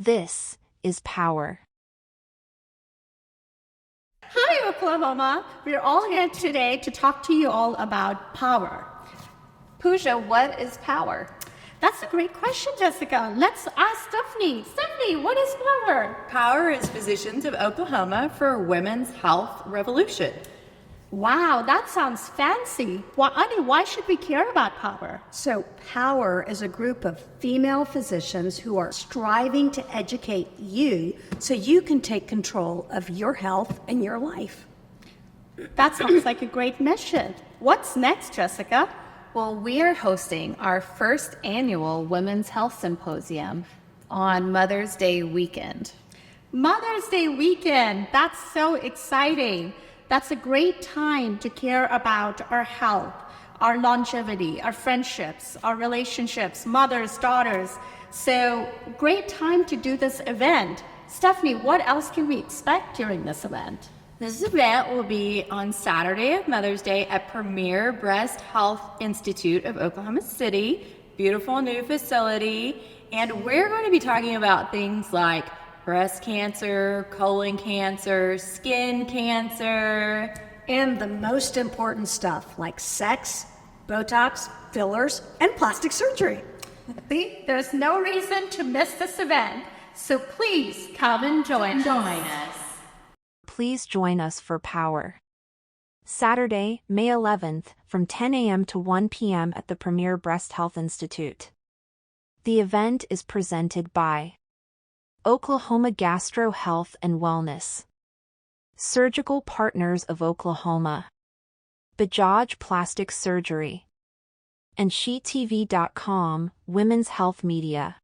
This is POWHER. Hi, Oklahoma. We're all here today to talk to you all about POWHER. Pooja, what is POWHER? That's a great question, Jessica. Let's ask Stephanie. Stephanie, what is POWHER? POWHER is Physicians of Oklahoma for a Women's Health Revolution. Wow, that sounds fancy. Why should we care about POWHER? So, POWHER is a group of female physicians who are striving to educate you so you can take control of your health and your life. That sounds like a great mission. What's next, Jessica? Well, we are hosting our first annual Women's Health Symposium on Mother's Day weekend. Mother's Day weekend. That's so exciting. That's a great time to care about our health, our longevity, our friendships, our relationships, mothers, daughters. So great time to do this event. Stephanie, what else can we expect during this event? This event will be on Saturday of Mother's Day at POWHER Breast Health Institute of Oklahoma City. Beautiful new facility. And we're going to be talking about things like breast cancer, colon cancer, skin cancer. And the most important stuff like sex, Botox, fillers, and plastic surgery. See, there's no reason to miss this event, so please come and join us. Please join us for POWHER. Saturday, May 11th, from 10 a.m. to 1 p.m. at the POWHER Breast Health Institute. The event is presented by Oklahoma Gastro Health and Wellness, Surgical Partners of Oklahoma, Bajaj Plastic Surgery, and SheTV.com, Women's Health Media.